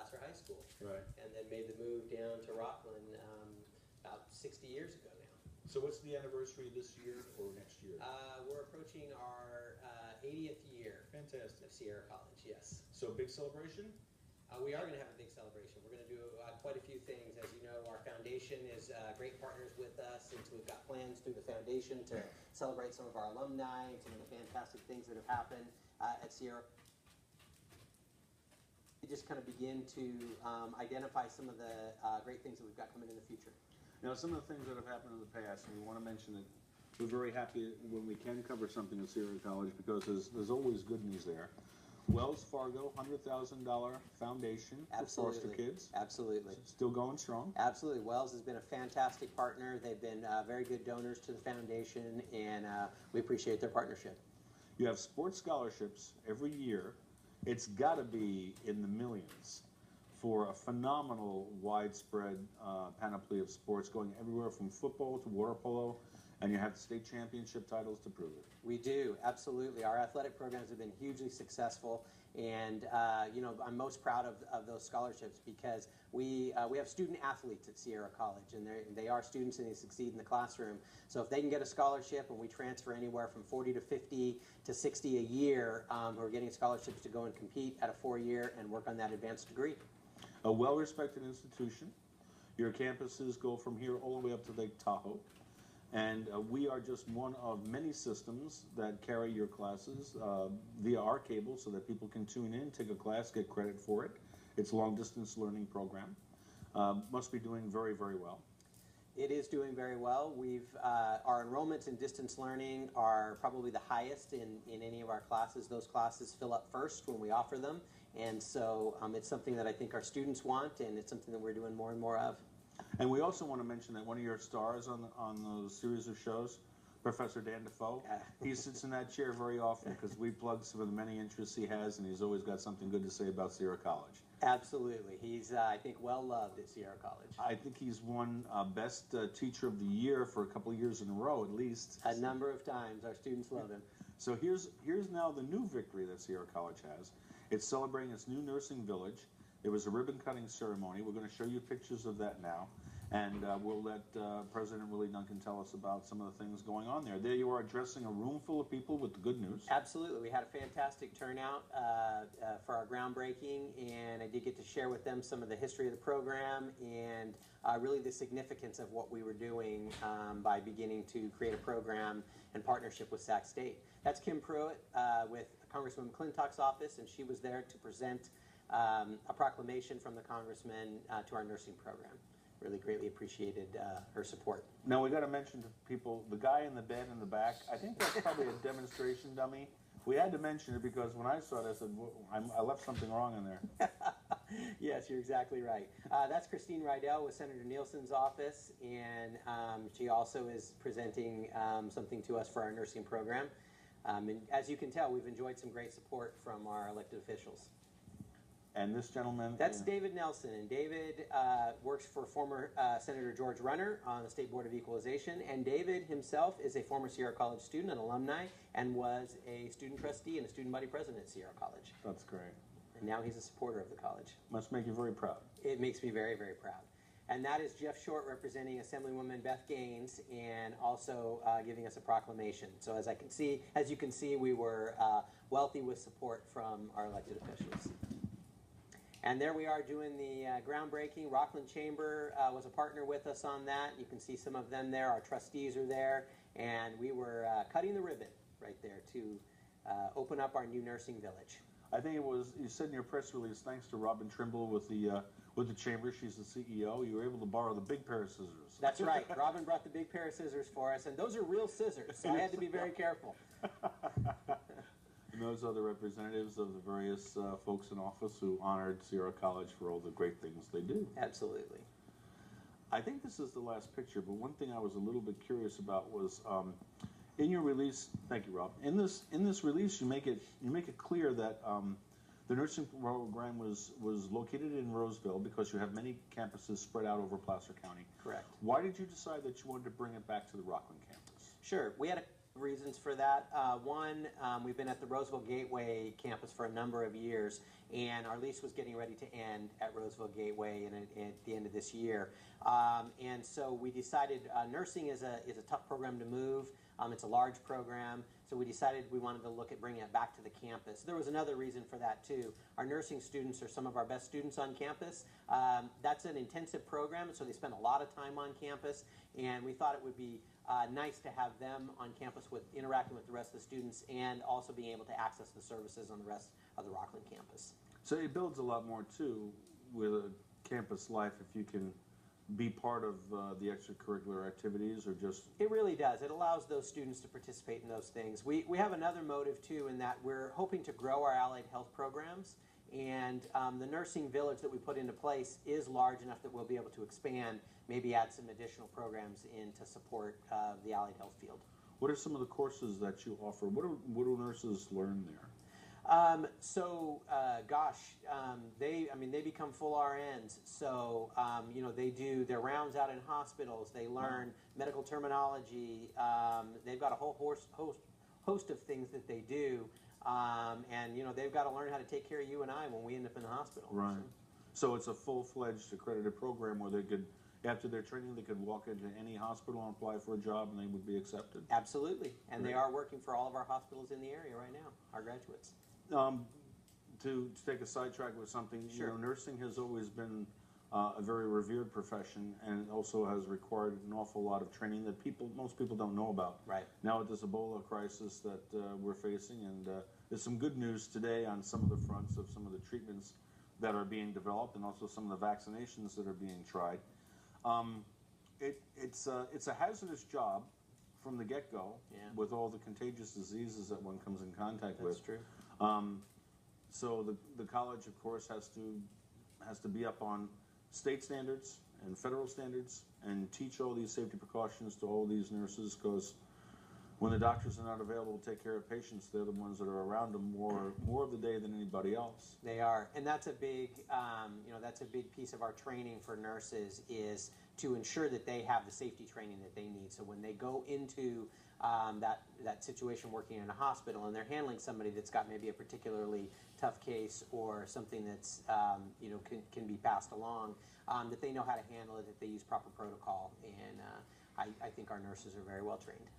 Placer High School. Right. And then made the move down to Rockland about 60 years ago now. So what's the anniversary this year or next year? We're approaching our 80th year. Fantastic. Of Sierra College, yes. So big celebration? We are going to have a big celebration. We're going to do quite a few things. As you know, our foundation is great partners with us, and so we've got plans through the foundation to celebrate some of our alumni and some of the fantastic things that have happened at Sierra. We just kind of begin to identify some of the great things that we've got coming in the future. Now, some of the things that have happened in the past, and we want to mention that we're very happy when we can cover something at Sierra College because there's always good news there. Wells Fargo, $100,000 foundation for foster kids. Absolutely. Still going strong. Absolutely. Wells has been a fantastic partner. They've been very good donors to the foundation, and we appreciate their partnership. You have sports scholarships every year. It's got to be in the millions for a phenomenal widespread panoply of sports going everywhere from football to water polo, and you have the state championship titles to prove it. We do, absolutely. Our athletic programs have been hugely successful, and you know, I'm most proud of those scholarships because we have student athletes at Sierra College, and they are students and they succeed in the classroom. So if they can get a scholarship, and we transfer anywhere from 40 to 50 to 60 a year who are getting scholarships to go and compete at a 4-year and work on that advanced degree. A well-respected institution. Your campuses go from here all the way up to Lake Tahoe. And we are just one of many systems that carry your classes via our cable so that people can tune in, take a class, get credit for it. It's a long-distance learning program. Must be doing very, very well. It is doing very well. Our enrollments in distance learning are probably the highest in any of our classes. Those classes fill up first when we offer them. And so it's something that I think our students want, and it's something that we're doing more and more of. And we also want to mention that one of your stars on those series of shows, Professor Dan Defoe, he sits in that chair very often because we plug some of the many interests he has, and he's always got something good to say about Sierra College. Absolutely. He's, I think, well loved at Sierra College. I think he's won Best Teacher of the Year for a couple of years in a row, at least. A number of times. Our students love him. So here's now the new victory that Sierra College has. It's celebrating its new nursing village. There was a ribbon-cutting ceremony. We're going to show you pictures of that now. And we'll let President Willy Duncan tell us about some of the things going on there. There you are addressing a room full of people with the good news. Absolutely. We had a fantastic turnout for our groundbreaking, and I did get to share with them some of the history of the program and really the significance of what we were doing by beginning to create a program in partnership with Sac State. That's Kim Pruitt with Congresswoman McClintock's office, and she was there to present a proclamation from the congressman to our nursing program. Really greatly appreciated her support. Now we got to mention to people, the guy in the bed in the back, I think that's probably a demonstration dummy. We had to mention it because when I saw it, I said, I left something wrong in there. Yes, you're exactly right. That's Christine Rydell with Senator Nielsen's office, and she also is presenting something to us for our nursing program. And as you can tell, we've enjoyed some great support from our elected officials. And this gentleman? That's David Nelson, and David works for former Senator George Runner on the State Board of Equalization, and David himself is a former Sierra College student, an alumni, and was a student trustee and a student body president at Sierra College. That's great. And now he's a supporter of the college. Must make you very proud. It makes me very, very proud. And that is Jeff Short representing Assemblywoman Beth Gaines and also giving us a proclamation. So as you can see, we were wealthy with support from our elected officials. And there we are doing the groundbreaking. Rockland Chamber was a partner with us on that. You can see some of them there. Our trustees are there. And we were cutting the ribbon right there to open up our new nursing village. I think it was, you said in your press release, thanks to Robin Trimble with the chamber, she's the CEO, you were able to borrow the big pair of scissors. That's right. Robin brought the big pair of scissors for us, and those are real scissors, so I had to be very careful. And those are the representatives of the various folks in office who honored Sierra College for all the great things they do. Absolutely. I think this is the last picture, but one thing I was a little bit curious about was in your release. Thank you, Rob. In this release, you make it clear that the nursing program was located in Roseville because you have many campuses spread out over Placer County. Correct. Why did you decide that you wanted to bring it back to the Rockland campus? Sure. We had reasons for that. One, we've been at the Roseville Gateway campus for a number of years, and our lease was getting ready to end at Roseville Gateway at the end of this year. And so we decided nursing is a tough program to move. It's a large program, so we decided we wanted to look at bringing it back to the campus. There was another reason for that too. Our nursing students are some of our best students on campus. That's an intensive program, so they spend a lot of time on campus, and we thought it would be nice to have them on campus interacting with the rest of the students and also being able to access the services on the rest of the Rockland campus. So it builds a lot more too with a campus life if you can be part of the extracurricular activities or just... It really does. It allows those students to participate in those things. We have another motive too in that we're hoping to grow our allied health programs, and the nursing village that we put into place is large enough that we'll be able to expand, maybe add some additional programs in to support the allied health field. What are some of the courses that you offer? What do nurses learn there? They become full RNs. So, they do their rounds out in hospitals. They learn medical terminology. They've got a whole host of things that they do. They've got to learn how to take care of you and I when we end up in the hospital. Right. So it's a full-fledged accredited program where they could, after their training, they could walk into any hospital and apply for a job and they would be accepted? Absolutely. And Great. They are working for all of our hospitals in the area right now, our graduates. To take a sidetrack with something, Sure. Nursing has always been a very revered profession, and also has required an awful lot of training that most people don't know about. Right. Now with this Ebola crisis that we're facing, and there's some good news today on some of the fronts of some of the treatments that are being developed, and also some of the vaccinations that are being tried. It's a hazardous job from the get-go, Yeah. with all the contagious diseases that one comes in contact with. That's true. So the college, of course, has to be up on state standards and federal standards and teach all these safety precautions to all these nurses, because when the doctors are not available to take care of patients, they're the ones that are around them more of the day than anybody else. They are, and that's a big piece of our training for nurses, is to ensure that they have the safety training that they need. So when they go into that situation working in a hospital and they're handling somebody that's got maybe a particularly tough case or something that's can be passed along, that they know how to handle it, that they use proper protocol, and I think our nurses are very well trained.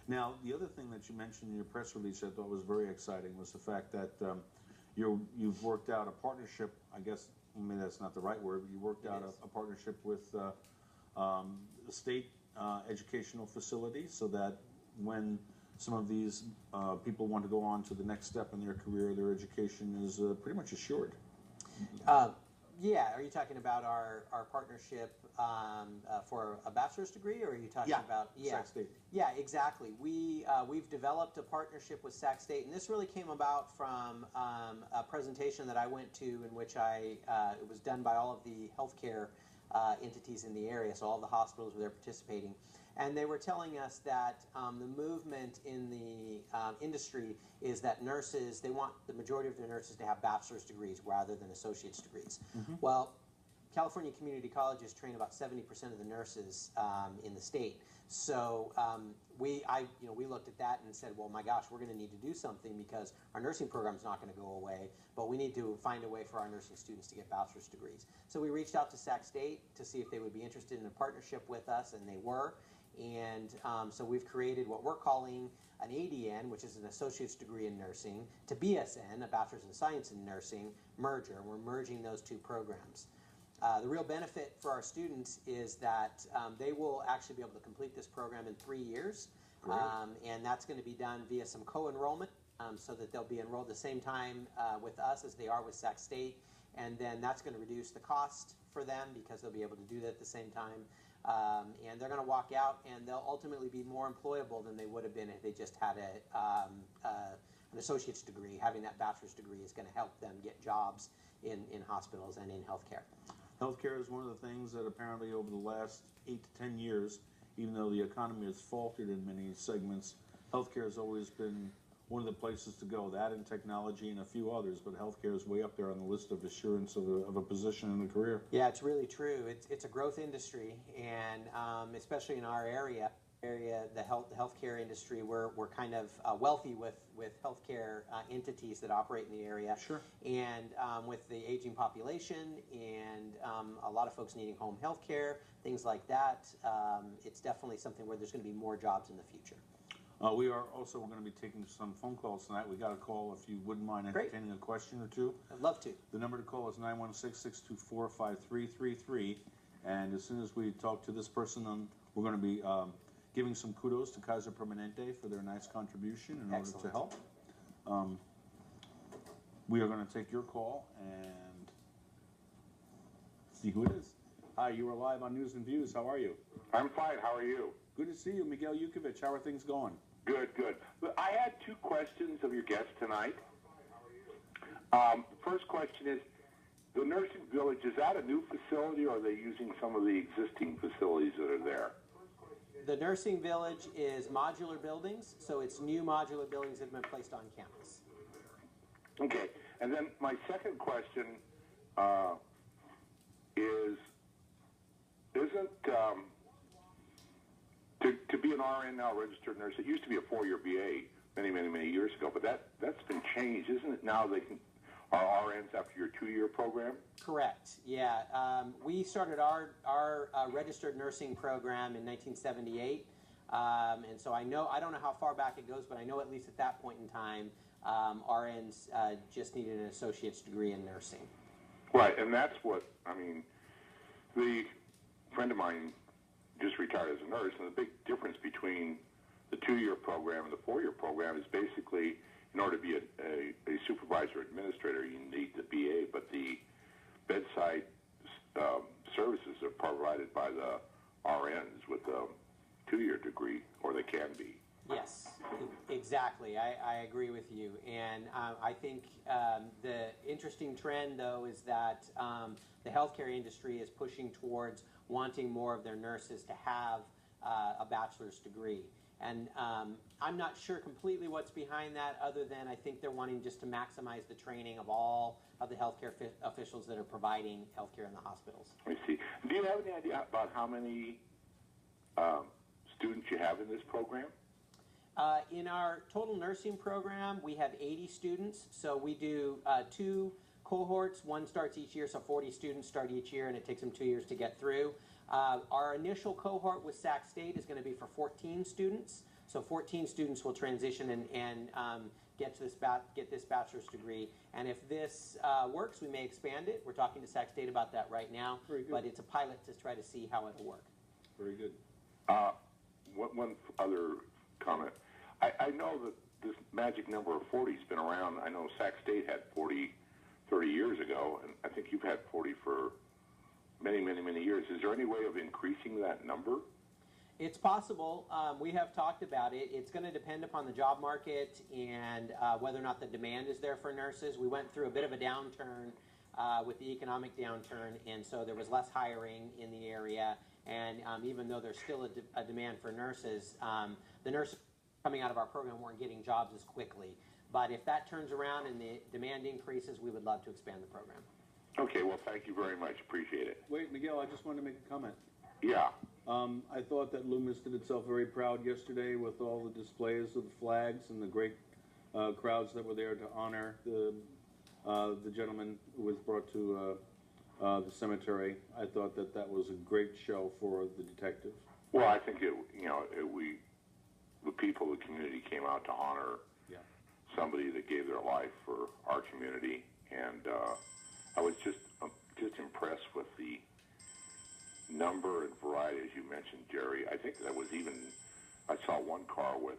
Now, the other thing that you mentioned in your press release I thought was very exciting was the fact that you've worked out a partnership, I guess, maybe that's not the right word, but you worked out a partnership with the state educational facility, so that when some of these people want to go on to the next step in their career, their education is pretty much assured. Yeah, are you talking about our partnership for a bachelor's degree, or are you talking about Sac State? Yeah, exactly. We've developed a partnership with Sac State, and this really came about from a presentation that I went to, in which it was done by all of the healthcare entities in the area, so all the hospitals were there participating. And they were telling us that the movement in the industry is that nurses, they want the majority of their nurses to have bachelor's degrees rather than associate's degrees. Mm-hmm. Well, California community colleges train about 70% of the nurses in the state. So we looked at that and said, well, my gosh, we're going to need to do something, because our nursing program's not going to go away, but we need to find a way for our nursing students to get bachelor's degrees. So we reached out to Sac State to see if they would be interested in a partnership with us, and they were. And so we've created what we're calling an ADN, which is an associate's degree in nursing, to BSN, a bachelor's in science in nursing, merger. We're merging those two programs. The real benefit for our students is that they will actually be able to complete this program in 3 years. And that's going to be done via some co-enrollment, so that they'll be enrolled the same time with us as they are with Sac State. And then that's going to reduce the cost for them, because they'll be able to do that at the same time. And they're going to walk out, and they'll ultimately be more employable than they would have been if they just had an associate's degree. Having that bachelor's degree is going to help them get jobs in hospitals and in healthcare. Healthcare is one of the things that apparently over the last 8 to 10 years, even though the economy has faltered in many segments, healthcare has always been one of the places to go. That and technology and a few others, but healthcare is way up there on the list of assurance of a position in a career. Yeah, it's really true. It's a growth industry, and especially in our area, area, the healthcare industry, we're kind of wealthy with healthcare entities that operate in the area. Sure. And with the aging population and a lot of folks needing home healthcare, things like that, it's definitely something where there's going to be more jobs in the future. We are also going to be taking some phone calls tonight. We got a call, if you wouldn't mind entertaining a question or two. I'd love to. The number to call is 916-624-5333. And as soon as we talk to this person, we're going to be giving some kudos to Kaiser Permanente for their nice contribution in order to help. We are going to take your call and see who it is. Hi, you are live on News and Views. How are you? I'm fine. How are you? Good to see you, Miguel Yukovic. How are things going? Good, good. I had two questions of your guest tonight. The first question is, the nursing village, is that a new facility, or are they using some of the existing facilities that are there? The nursing village is modular buildings, so it's new modular buildings that have been placed on campus. Okay. And then my second question to be an RN now, registered nurse, it used to be a 4-year BA many years ago, but that's been changed, isn't it? Now they are RNs after your 2-year program? Correct. Yeah. We started our registered nursing program in 1978, and so I don't know how far back it goes, but I know at least at that point in time, RNs just needed an associate's degree in nursing. Right, and that's what, I mean, the friend of mine just retired as a nurse, and the big difference between the 2-year program and the 4-year program is basically, in order to be a supervisor administrator, you need the BA, but the bedside services are provided by the RNs with a 2-year degree, or they can be. Yes, exactly. I agree with you. And I think the interesting trend, though, is that the healthcare industry is pushing towards wanting more of their nurses to have a bachelor's degree. And I'm not sure completely what's behind that, other than I think they're wanting just to maximize the training of all of the healthcare officials that are providing healthcare in the hospitals. I see. Do you have any idea about how many students you have in this program? In our total nursing program, we have 80 students. So we do 2 cohorts. One starts each year, so 40 students start each year, and it takes them 2 years to get through. Our initial cohort with Sac State is going to be for 14 students. So 14 students will transition and get this bachelor's degree. And if this works, we may expand it. We're talking to Sac State about that right now. Very good. But it's a pilot to try to see how it'll work. Very good. One other comment. I know that this magic number of 40 has been around. I know Sac State had 40 30 years ago, and I think you've had 40 for many years. Is there any way of increasing that number? It's possible. We have talked about it. It's going to depend upon the job market and whether or not the demand is there for nurses. We went through a bit of a downturn with the economic downturn, and so there was less hiring in the area. And even though there's still a demand for nurses, the nurses coming out of our program weren't getting jobs as quickly. But if that turns around and the demand increases, we would love to expand the program. Okay, well, thank you very much. Appreciate it. Wait, Miguel, I just wanted to make a comment. Yeah. I thought that Loomis did itself very proud yesterday with all the displays of the flags and the great crowds that were there to honor the gentleman who was brought to the cemetery. I thought that was a great show for the detectives. Well, I think the people, the community came out to honor somebody that gave their life for our community, and I was just impressed with the number and variety, as you mentioned, Jerry. I think that was even, I saw one car with